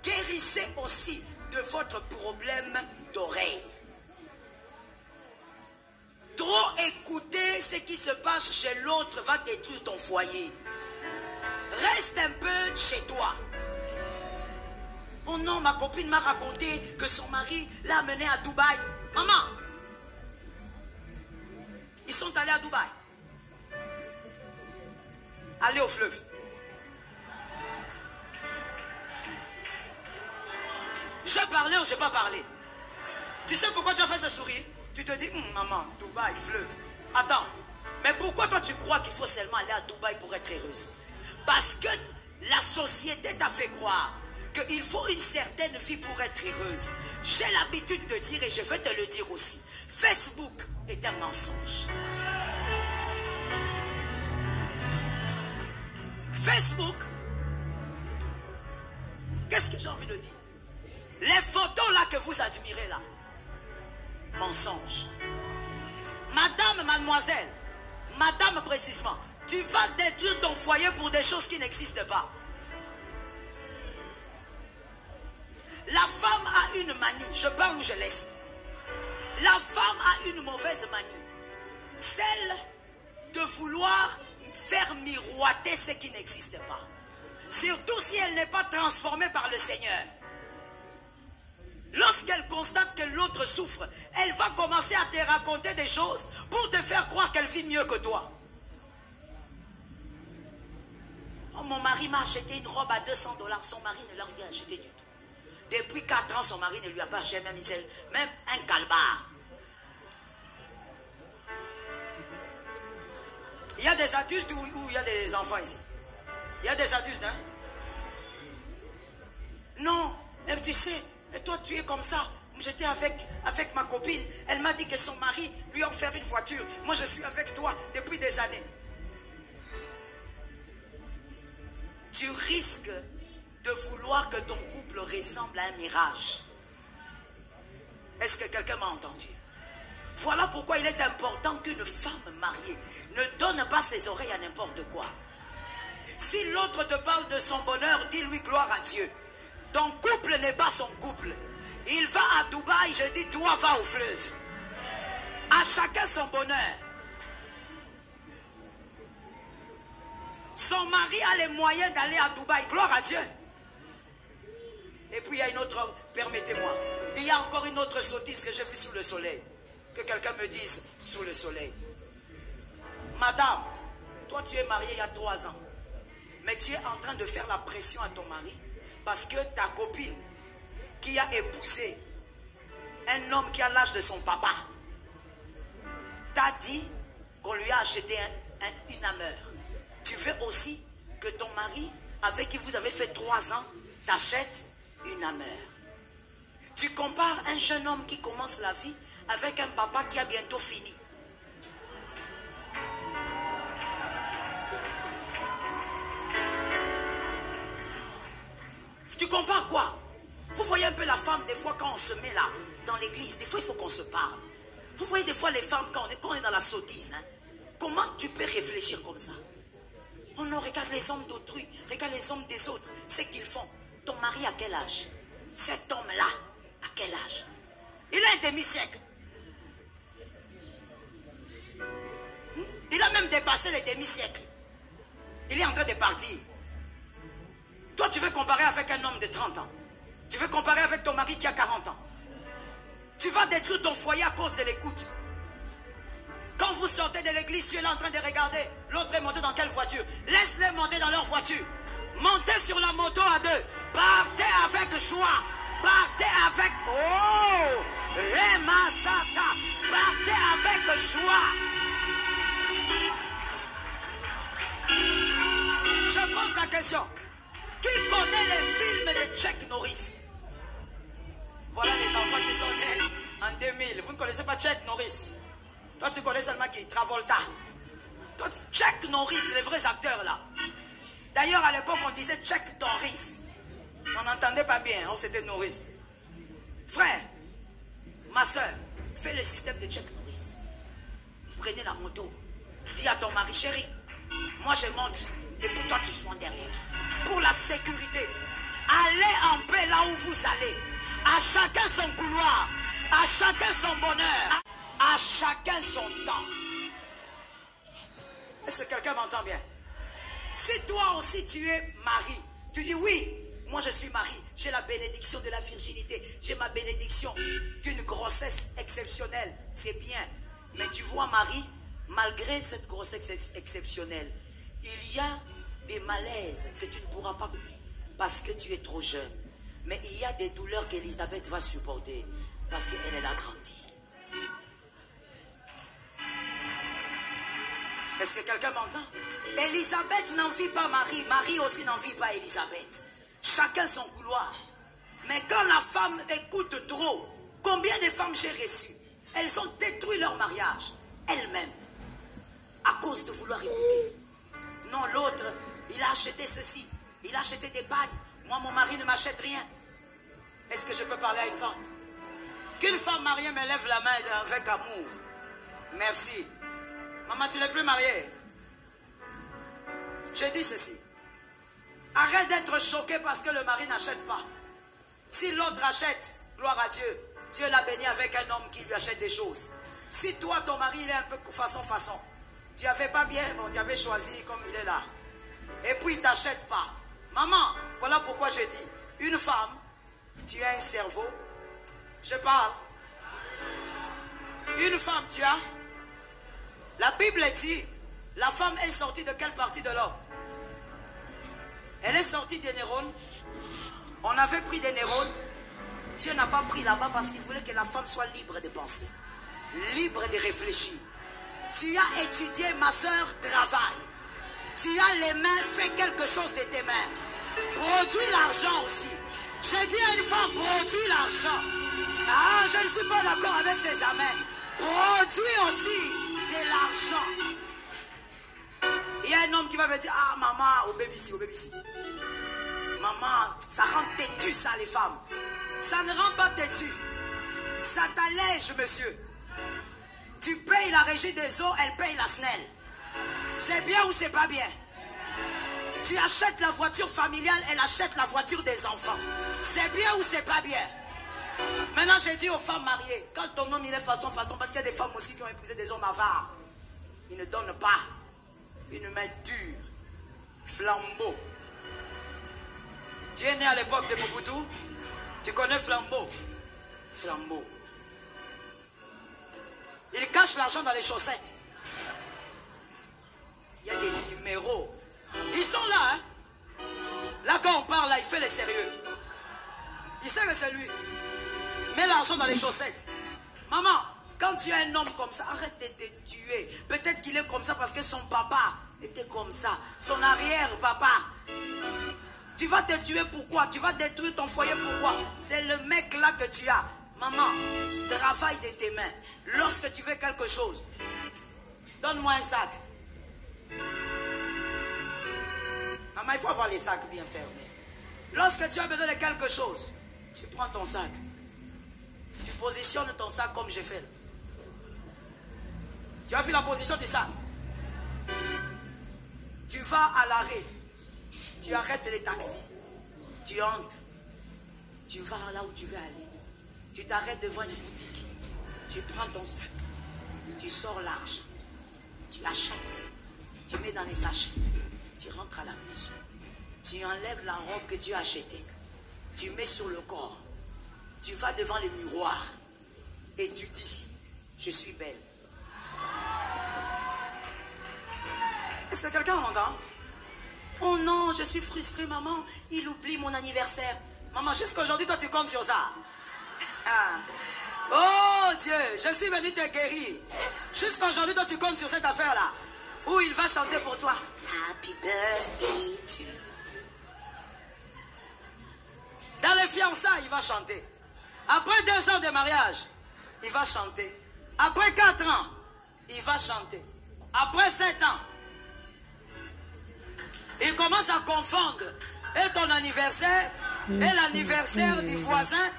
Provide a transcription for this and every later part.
guérissez aussi de votre problème d'oreille. Trop écouter ce qui se passe chez l'autre va détruire ton foyer. Reste un peu chez toi. Oh non, ma copine m'a raconté que son mari l'a amené à Dubaï. Maman, ils sont allés à Dubaï. Allez au fleuve. J'ai parlé ou je n'ai pas parlé? Tu sais pourquoi tu as fait ce sourire? Tu te dis, maman, Dubaï, fleuve. Attends, mais pourquoi toi tu crois qu'il faut seulement aller à Dubaï pour être heureuse? Parce que la société t'a fait croire qu'il faut une certaine vie pour être heureuse. J'ai l'habitude de dire, et je vais te le dire aussi, Facebook est un mensonge. Facebook, qu'est-ce que j'ai envie de dire? Les photos là que vous admirez là, mensonge. Madame, mademoiselle, madame précisément, tu vas détruire ton foyer pour des choses qui n'existent pas. La femme a une manie, je parle ou je laisse. La femme a une mauvaise manie, celle de vouloir faire miroiter ce qui n'existe pas. Surtout si elle n'est pas transformée par le Seigneur. Lorsqu'elle constate que l'autre souffre, elle va commencer à te raconter des choses pour te faire croire qu'elle vit mieux que toi. Oh, mon mari m'a acheté une robe à 200 $. Son mari ne l'a rien acheté du tout. Depuis 4 ans, son mari ne lui a pas acheté même un calbar. Il y a des adultes ou il y a des enfants ici? Il y a des adultes, hein? Non, mais tu sais, et toi tu es comme ça. J'étais avec ma copine. Elle m'a dit que son mari lui a offert une voiture. Moi je suis avec toi depuis des années. Tu risques de vouloir que ton couple ressemble à un mirage. Est-ce que quelqu'un m'a entendu? Voilà pourquoi il est important qu'une femme mariée ne donne pas ses oreilles à n'importe quoi. Si l'autre te parle de son bonheur, dis-lui gloire à Dieu. Ton couple n'est pas son couple. Il va à Dubaï, je dis toi va au fleuve. À chacun son bonheur. Son mari a les moyens d'aller à Dubaï, gloire à Dieu. Et puis il y a une autre, permettez-moi, il y a encore une autre sottise que j'ai vue sous le soleil. Que quelqu'un me dise sous le soleil. Madame, toi tu es mariée il y a 3 ans. Mais tu es en train de faire la pression à ton mari parce que ta copine qui a épousé un homme qui a l'âge de son papa t'a dit qu'on lui a acheté une hammer. Tu veux aussi que ton mari avec qui vous avez fait 3 ans t'achète une hammer. Tu compares un jeune homme qui commence la vie avec un papa qui a bientôt fini. Tu compares quoi? Vous voyez un peu la femme, des fois quand on se met là, dans l'église, des fois il faut qu'on se parle. Vous voyez des fois les femmes quand on est dans la sottise, hein? Comment tu peux réfléchir comme ça? Oh non, regarde les hommes d'autrui, regarde les hommes des autres, c'est qu'ils font. Ton mari à quel âge? Cet homme-là, à quel âge? Il a un demi-siècle. Il a même dépassé les demi-siècles. Il est en train de partir. Toi, tu veux comparer avec un homme de 30 ans. Tu veux comparer avec ton mari qui a 40 ans. Tu vas détruire ton foyer à cause de l'écoute. Quand vous sortez de l'église, tu es là en train de regarder. L'autre est monté dans quelle voiture? Laisse-les monter dans leur voiture. Montez sur la moto à 2. Partez avec joie. Partez avec... Oh! Remasata. Partez avec joie. Je pose la question. Qui connaît les films de Chuck Norris? Voilà les enfants qui sont nés en 2000. Vous ne connaissez pas Chuck Norris? Toi, tu connais seulement qui? Travolta. Toi, Chuck Norris, les vrais acteurs là. D'ailleurs, à l'époque, on disait Chuck Norris. On n'entendait pas bien. Oh, c'était Norris. Frère, ma soeur, fais le système de Chuck Norris. Prenez la moto. Dis à ton mari, chérie, moi je monte et puis toi tu sois derrière. Pour la sécurité. Allez en paix là où vous allez. À chacun son couloir. À chacun son bonheur. À chacun son temps. Est-ce que quelqu'un m'entend bien? Si toi aussi tu es mari, tu dis oui, moi je suis mari, j'ai la bénédiction de la virginité, j'ai ma bénédiction d'une grossesse exceptionnelle, c'est bien. Mais tu vois Marie, malgré cette grossesse exceptionnelle, il y a des malaises que tu ne pourras pas parce que tu es trop jeune. Mais il y a des douleurs qu'Élisabeth va supporter parce qu'elle a grandi. Est-ce que quelqu'un m'entend? Élisabeth n'envie pas Marie, Marie aussi n'envie pas Élisabeth. Chacun son couloir. Mais quand la femme écoute trop, combien de femmes j'ai reçues? Elles ont détruit leur mariage, elles-mêmes, à cause de vouloir écouter. Non, l'autre, il a acheté ceci, il a acheté des bagnes. Moi, mon mari ne m'achète rien. Est-ce que je peux parler à une femme? Qu'une femme mariée me lève la main avec amour. Merci. Maman, tu n'es plus mariée. Je dis ceci. Arrête d'être choqué parce que le mari n'achète pas. Si l'autre achète, gloire à Dieu, Dieu l'a béni avec un homme qui lui achète des choses. Si toi, ton mari, il est un peu façon, tu n'avais pas bien, bon, tu avais choisi comme il est là. Et puis, il ne t'achète pas. Maman, voilà pourquoi je dis, une femme, tu as un cerveau. Je parle. Une femme, tu as. La Bible dit, la femme est sortie de quelle partie de l'homme? Elle est sortie des neurones. On avait pris des neurones. Dieu n'a pas pris là-bas parce qu'il voulait que la femme soit libre de penser, libre de réfléchir. Tu as étudié, ma soeur, travaille. Tu as les mains, fais quelque chose de tes mains. Produis l'argent aussi. J'ai dit à une femme, produis l'argent. Ah, je ne suis pas d'accord avec ces amens. Produis aussi de l'argent. Il y a un homme qui va me dire, ah maman, au baby ci. Maman, ça rend têtu ça les femmes. Ça ne rend pas têtu. Ça t'allège, monsieur. Tu payes la régie des eaux, elle paye la SNEL. C'est bien ou c'est pas bien? Tu achètes la voiture familiale, elle achète la voiture des enfants. C'est bien ou c'est pas bien? Maintenant, j'ai dit aux femmes mariées, quand ton homme il est façon, parce qu'il y a des femmes aussi qui ont épousé des hommes avares. Ils ne donnent pas. Une main dure. Flambeau. Tu es né à l'époque de Mobutu. Tu connais Flambeau? Flambeau. Il cache l'argent dans les chaussettes. Il y a des numéros. Ils sont là, hein. Là, quand on parle, là, il fait les sérieux. Il sait que c'est lui. Mets l'argent dans les chaussettes. Maman, quand tu as un homme comme ça, arrête de te tuer. Peut-être qu'il est comme ça parce que son papa était comme ça. Son arrière-papa. Tu vas te tuer pourquoi? Tu vas détruire ton foyer pourquoi? C'est le mec là que tu as. Maman, travaille de tes mains. Lorsque tu veux quelque chose, donne-moi un sac. Maman, il faut avoir les sacs bien fermés. Lorsque tu as besoin de quelque chose, tu prends ton sac. Tu positionnes ton sac comme j'ai fait. Tu as vu la position du sac. Tu vas à l'arrêt. Tu arrêtes les taxis. Tu entres. Tu vas là où tu veux aller. Tu t'arrêtes devant une boutique. Tu prends ton sac. Tu sors l'argent. Tu achètes. Tu mets dans les sachets. Tu rentres à la maison. Tu enlèves la robe que tu as achetée. Tu mets sur le corps. Tu vas devant le miroir. Et tu dis, je suis belle. Est-ce que quelqu'un m'entend? Oh non, je suis frustrée, maman. Il oublie mon anniversaire. Maman, jusqu'à aujourd'hui, toi, tu comptes sur ça. Oh Dieu, je suis venu te guérir. Jusqu'à aujourd'hui, toi, tu comptes sur cette affaire-là. Où il va chanter pour toi. Happy birthday to you. Dans les fiançailles, il va chanter. Après 2 ans de mariage, il va chanter. Après 4 ans, il va chanter. Après 7 ans, il commence à confondre et ton anniversaire et l'anniversaire du voisin.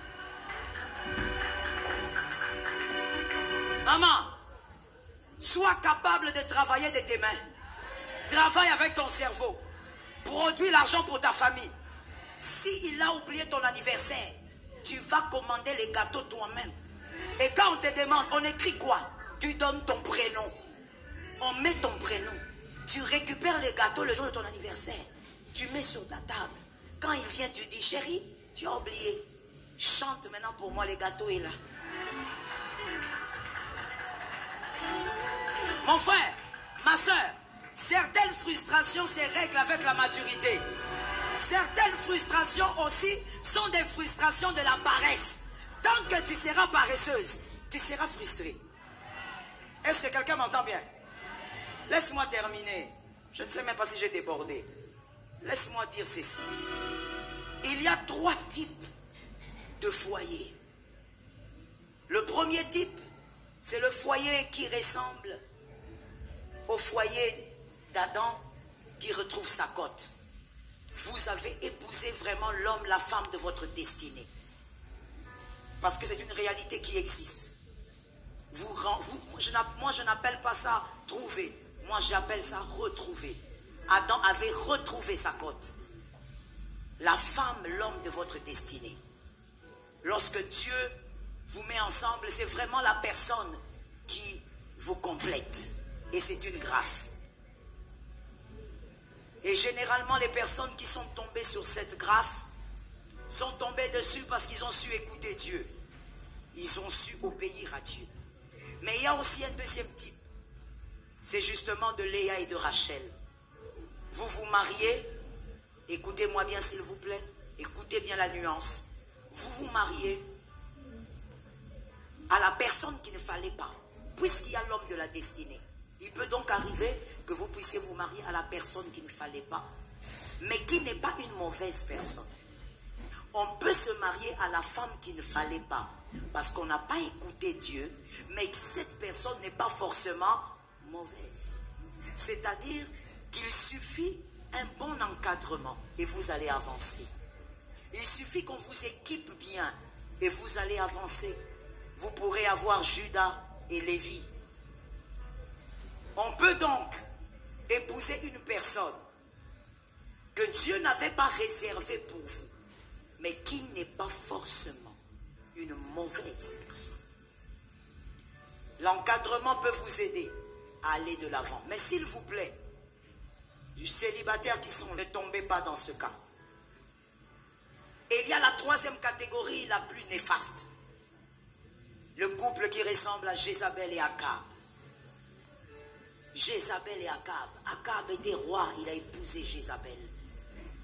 Maman, sois capable de travailler de tes mains. Travaille avec ton cerveau. Produis l'argent pour ta famille. s'il a oublié ton anniversaire, tu vas commander les gâteaux toi-même. Et quand on te demande, on écrit quoi? Tu donnes ton prénom. On met ton prénom. Tu récupères les gâteaux le jour de ton anniversaire. Tu mets sur ta table. Quand il vient, tu dis, chérie, tu as oublié. Chante maintenant pour moi, les gâteaux est là. Mon frère, ma soeur, certaines frustrations se règlent avec la maturité. Certaines frustrations aussi sont des frustrations de la paresse. Tant que tu seras paresseuse, tu seras frustrée. Est-ce que quelqu'un m'entend bien? Laisse-moi terminer. Je ne sais même pas si j'ai débordé. Laisse-moi dire ceci. Il y a 3 types de foyers. Le premier type, c'est le foyer qui ressemble au foyer d'Adam qui retrouve sa cote. Vous avez épousé vraiment l'homme, la femme de votre destinée. Parce que c'est une réalité qui existe. Moi, je n'appelle pas ça trouver. Moi, j'appelle ça retrouver. Adam avait retrouvé sa cote. La femme, l'homme de votre destinée. Lorsque Dieu vous met ensemble, c'est vraiment la personne qui vous complète. Et c'est une grâce. Et généralement, les personnes qui sont tombées sur cette grâce sont tombées dessus parce qu'ils ont su écouter Dieu. Ils ont su obéir à Dieu. Mais il y a aussi un deuxième type. C'est justement de Léa et de Rachel. Vous vous mariez, écoutez-moi bien s'il vous plaît, écoutez bien la nuance. Vous vous mariez à la personne qu'il ne fallait pas, puisqu'il y a l'homme de la destinée. Il peut donc arriver que vous puissiez vous marier à la personne qu'il ne fallait pas, mais qui n'est pas une mauvaise personne. On peut se marier à la femme qu'il ne fallait pas, parce qu'on n'a pas écouté Dieu, mais cette personne n'est pas forcément mauvaise. C'est-à-dire qu'il suffit un bon encadrement et vous allez avancer. Il suffit qu'on vous équipe bien et vous allez avancer. Vous pourrez avoir Judas et Lévi. On peut donc épouser une personne que Dieu n'avait pas réservée pour vous, mais qui n'est pas forcément une mauvaise personne. L'encadrement peut vous aider à aller de l'avant. Mais s'il vous plaît, du célibataire qui sont, ne tombez pas dans ce cas. Et il y a la 3e catégorie, la plus néfaste. Le couple qui ressemble à Jézabel et Akab. Jézabel et Akab. Akab était roi, il a épousé Jézabel.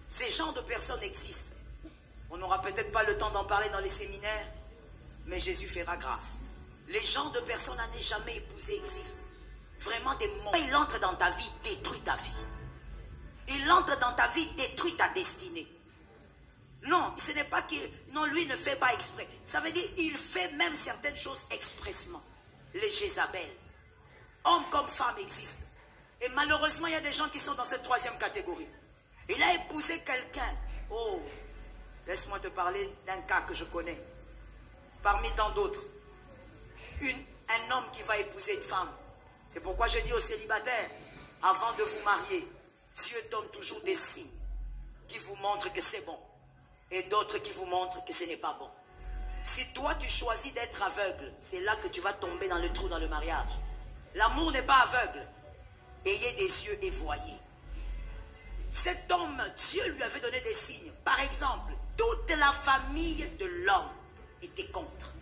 Ces genres de personnes existent. On n'aura peut-être pas le temps d'en parler dans les séminaires, mais Jésus fera grâce. Les genres de personnes à ne jamais épouser existent. Vraiment des mots. Il entre dans ta vie, détruit ta vie. Il entre dans ta vie, détruit ta destinée. Non, ce n'est pas qu'il... Non, lui ne fait pas exprès. Ça veut dire qu'il fait même certaines choses expressement. Les Jézabel. Hommes comme femmes existent. Et malheureusement, il y a des gens qui sont dans cette 3e catégorie. Il a épousé quelqu'un. Oh, laisse-moi te parler d'un cas que je connais. Parmi tant d'autres. Un homme qui va épouser une femme. C'est pourquoi je dis aux célibataires, avant de vous marier, Dieu donne toujours des signes qui vous montrent que c'est bon. Et d'autres qui vous montrent que ce n'est pas bon. Si toi tu choisis d'être aveugle, c'est là que tu vas tomber dans le trou dans le mariage. L'amour n'est pas aveugle. Ayez des yeux et voyez. Cet homme, Dieu lui avait donné des signes. Par exemple, toute la famille de l'homme était contre.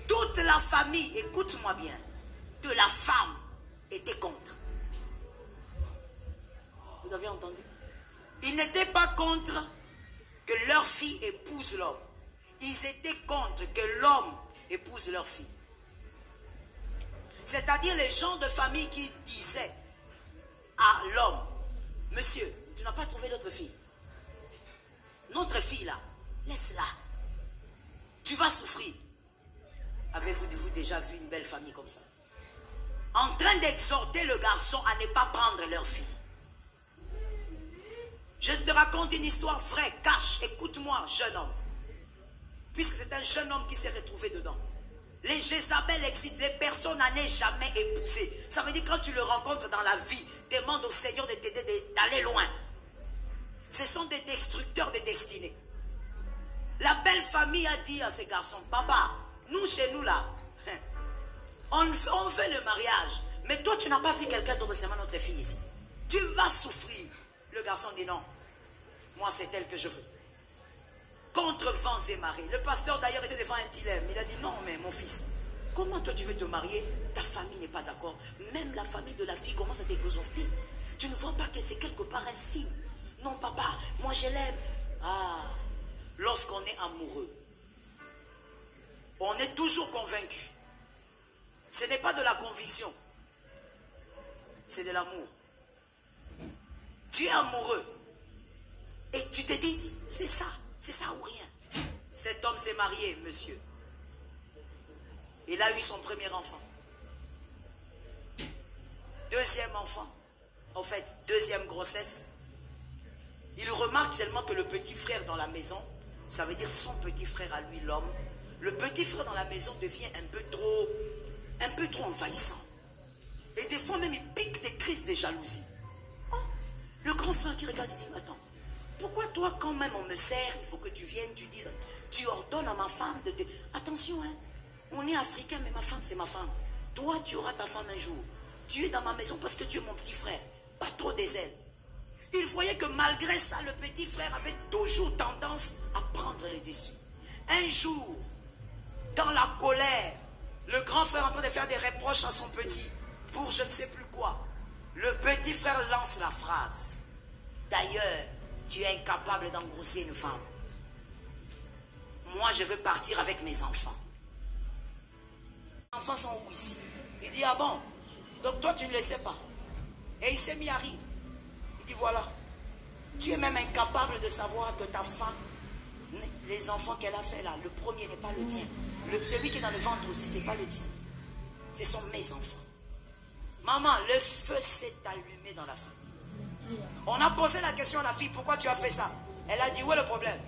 Toute la famille, écoute-moi bien, de la femme était contre. Vous avez entendu? Ils n'étaient pas contre que leur fille épouse l'homme. Ils étaient contre que l'homme épouse leur fille. C'est-à-dire les gens de famille qui disaient à l'homme, monsieur, tu n'as pas trouvé d'autre fille. Notre fille là, laisse-la. Tu vas souffrir. Avez-vous déjà vu une belle famille comme ça? En train d'exhorter le garçon à ne pas prendre leur fille. Je te raconte une histoire vraie, cache, écoute-moi, jeune homme. Puisque c'est un jeune homme qui s'est retrouvé dedans. Les Jézabel existent, les personnes à ne jamais épouser. Ça veut dire quand tu le rencontres dans la vie, demande au Seigneur de t'aider d'aller loin. Ce sont des destructeurs de destinée. La belle famille a dit à ses garçons, papa, nous chez nous là, on fait le mariage, mais toi tu n'as pas vu quelqu'un d'autre, c'est notre fille ici. Tu vas souffrir. Le garçon dit non, moi c'est elle que je veux. Contre vents et marées. Le pasteur d'ailleurs était devant un dilemme. Il a dit non mais mon fils, comment toi tu veux te marier? Ta famille n'est pas d'accord. Même la famille de la fille commence à t'exhorter. Tu ne vois pas que c'est quelque part un signe? Non papa, moi je l'aime. Ah, lorsqu'on est amoureux, on est toujours convaincu. Ce n'est pas de la conviction, c'est de l'amour. Tu es amoureux et tu te dis, c'est ça ou rien. Cet homme s'est marié, monsieur. Il a eu son premier enfant. Deuxième enfant, en fait, deuxième grossesse. Il remarque seulement que le petit frère dans la maison, ça veut dire son petit frère à lui, l'homme, le petit frère dans la maison devient un peu trop envahissant. Et des fois même, il pique des crises de jalousie. Oh, le grand frère qui regarde, il dit, attends, pourquoi toi, quand même on me sert, il faut que tu viennes, tu dises, tu ordonnes à ma femme de te... Attention, hein, on est africain, mais ma femme, c'est ma femme. Toi, tu auras ta femme un jour. Tu es dans ma maison parce que tu es mon petit frère. Pas trop des ailes. Il voyait que malgré ça, le petit frère avait toujours tendance à prendre les dessus. Un jour, dans la colère, le grand frère est en train de faire des reproches à son petit, pour je ne sais plus quoi. Le petit frère lance la phrase. D'ailleurs, tu es incapable d'engrosser une femme. Moi, je veux partir avec mes enfants. Les enfants sont où ici? Il dit, ah bon? Donc toi, tu ne le sais pas. Et il s'est mis à rire. Il dit, voilà. Tu es même incapable de savoir que ta femme, les enfants qu'elle a fait là, le premier n'est pas le tien. Celui qui est dans le ventre aussi, ce n'est pas le tien. Ce sont mes enfants. Maman, le feu s'est allumé dans la famille. On a posé la question à la fille, pourquoi tu as fait ça? Elle a dit, où est le problème?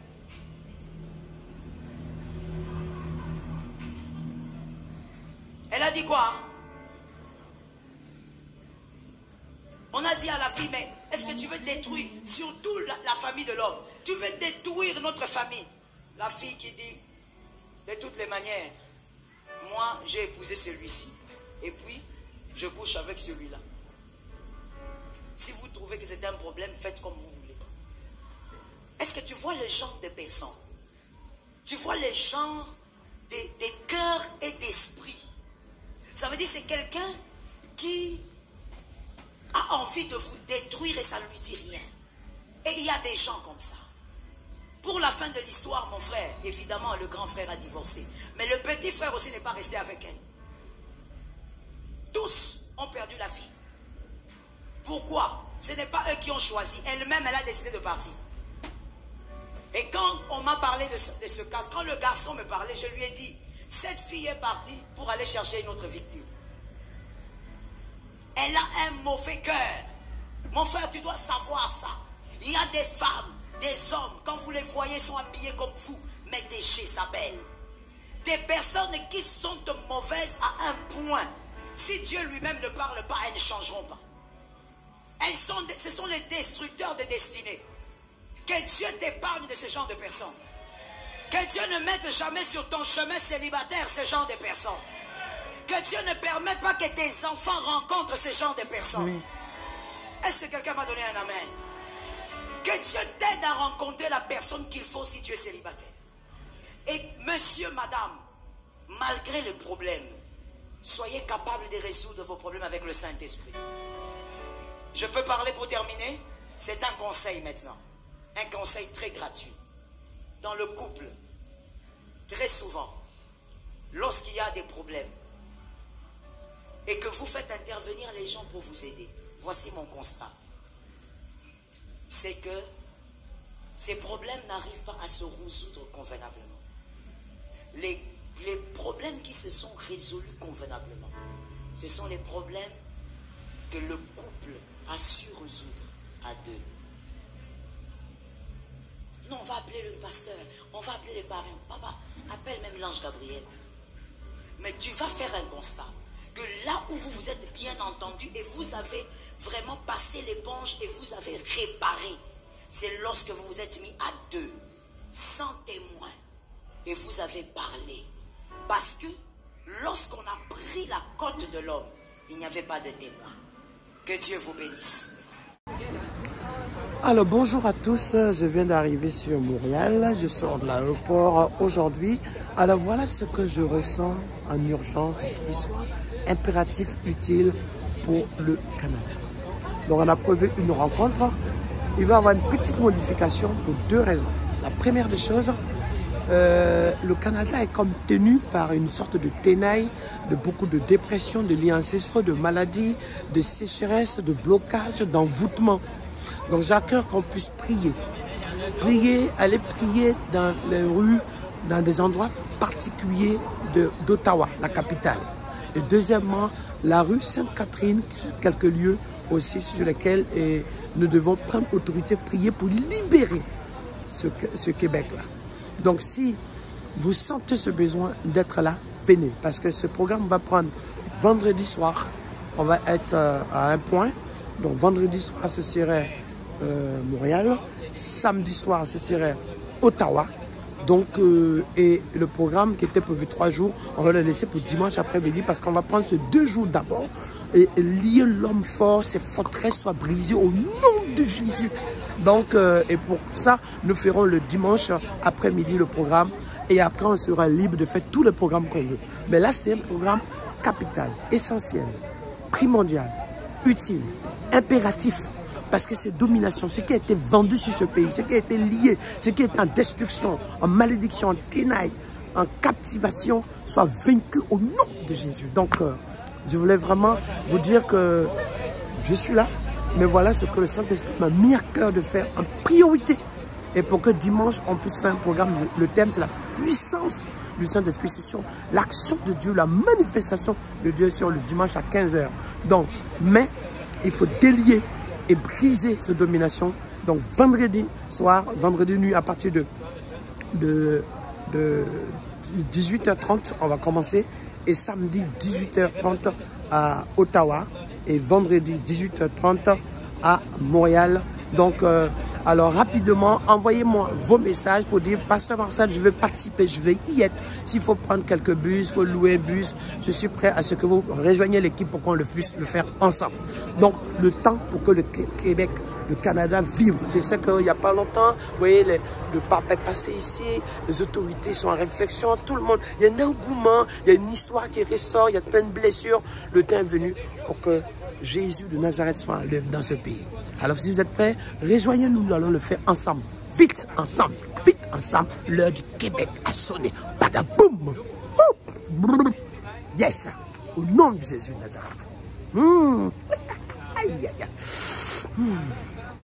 Elle a dit quoi? On a dit à la fille, mais est-ce que tu veux détruire, surtout la famille de l'homme? Tu veux détruire notre famille? La fille qui dit, de toutes les manières, moi j'ai épousé celui-ci. Et puis, je couche avec celui-là. Si vous trouvez que c'est un problème, faites comme vous voulez. Est-ce que tu vois le genre de personnes? Tu vois le genre des cœurs et d'esprit. Ça veut dire que c'est quelqu'un qui a envie de vous détruire et ça ne lui dit rien. Et il y a des gens comme ça. Pour la fin de l'histoire, mon frère, évidemment, le grand frère a divorcé. Mais le petit frère aussi n'est pas resté avec elle. Tous ont perdu la fille. Pourquoi? Ce n'est pas eux qui ont choisi. Elle-même, elle a décidé de partir. Et quand on m'a parlé de ce cas, quand le garçon me parlait, je lui ai dit, cette fille est partie pour aller chercher une autre victime. Elle a un mauvais cœur. Mon frère, tu dois savoir ça. Il y a des femmes, des hommes, quand vous les voyez, sont habillés comme vous, mais déchets s'appellent. Des personnes qui sont mauvaises à un point. Si Dieu lui-même ne parle pas, elles ne changeront pas. Ce sont les destructeurs de destinée. Que Dieu t'épargne de ce genre de personnes. Que Dieu ne mette jamais sur ton chemin célibataire ce genre de personnes. Que Dieu ne permette pas que tes enfants rencontrent ce genre de personnes. Oui. Est-ce que quelqu'un m'a donné un amen? Que Dieu t'aide à rencontrer la personne qu'il faut si tu es célibataire. Et monsieur, madame, malgré le problème, soyez capable de résoudre vos problèmes avec le Saint-Esprit. Je peux parler pour terminer? C'est un conseil maintenant. Un conseil très gratuit. Dans le couple, très souvent, lorsqu'il y a des problèmes, et que vous faites intervenir les gens pour vous aider, voici mon constat. C'est que ces problèmes n'arrivent pas à se résoudre convenablement. Les problèmes qui se sont résolus convenablement, ce sont les problèmes que le couple a su résoudre à deux. Non, on va appeler le pasteur, on va appeler les parents. Papa, appelle même l'ange Gabriel. Mais tu vas faire un constat. Que là où vous vous êtes bien entendu et vous avez vraiment passé l'éponge et vous avez réparé. c'est lorsque vous vous êtes mis à deux, sans témoin, et vous avez parlé. Parce que lorsqu'on a pris la côte de l'homme, il n'y avait pas de témoin. Que Dieu vous bénisse. Alors bonjour à tous, je viens d'arriver sur Montréal, je sors de l'aéroport aujourd'hui. Alors voilà ce que je ressens en urgence qui soit impératif, utile pour le Canada. Donc on a prévu une rencontre, il va y avoir une petite modification pour deux raisons. La première des choses, le Canada est comme tenu par une sorte de ténaille, de beaucoup de dépression, de liens ancestraux, de maladies, de sécheresse, de blocage, d'envoûtement. Donc j'ai à cœur qu'on puisse prier. Prier, aller prier dans les rues, dans des endroits particuliers d'Ottawa, la capitale. Et deuxièmement, la rue Sainte-Catherine, quelques lieux aussi sur lesquels nous devons prendre autorité, prier pour libérer ce Québec-là. Donc si vous sentez ce besoin d'être là, venez. Parce que ce programme va prendre vendredi soir. On va être à un point. Donc vendredi soir, ce serait Montréal. Samedi soir, ce serait Ottawa. Donc, et le programme qui était prévu 3 jours, on va le laisser pour dimanche après-midi parce qu'on va prendre ces 2 jours d'abord et lier l'homme fort, ses forteresses soient brisées au nom de Jésus. Donc, et pour ça, nous ferons le dimanche après-midi le programme et après on sera libre de faire tous les programmes qu'on veut. Mais là, c'est un programme capital, essentiel, primordial, utile, impératif. Parce que c'est domination, ce qui a été vendu sur ce pays, ce qui a été lié, ce qui est en destruction, en malédiction, en ténaille, en captivation, soit vaincu au nom de Jésus. Donc, je voulais vraiment vous dire que je suis là, mais voilà ce que le Saint-Esprit m'a mis à cœur de faire en priorité. Et pour que dimanche, on puisse faire un programme, le thème, c'est la puissance du Saint-Esprit, c'est sur l'action de Dieu, la manifestation de Dieu sur le dimanche à 15 h. Donc, mais il faut délier et briser cette domination. Donc vendredi soir, vendredi nuit à partir de 18h30, on va commencer. Et samedi 18h30 à Ottawa. Et vendredi 18h30 à Montréal. Donc, alors rapidement, envoyez-moi vos messages pour dire « Pasteur Marcel, je veux participer, je veux y être. S'il faut prendre quelques bus, il faut louer un bus, je suis prêt à ce que vous rejoigniez l'équipe pour qu'on puisse le faire ensemble. » Donc, le temps pour que le Québec, le Canada vibre. Je sais qu'il n'y a pas longtemps, vous voyez, le pape est passé ici, les autorités sont en réflexion, tout le monde, il y a un engouement, il y a une histoire qui ressort, il y a plein de blessures. Le temps est venu pour que Jésus de Nazareth soit en œuvre dans ce pays. Alors si vous êtes prêts, rejoignez-nous, nous allons le faire ensemble. Vite ensemble, l'heure du Québec a sonné. Badaboum! Yes! Au nom de Jésus de Nazareth. Aïe, aïe, aïe.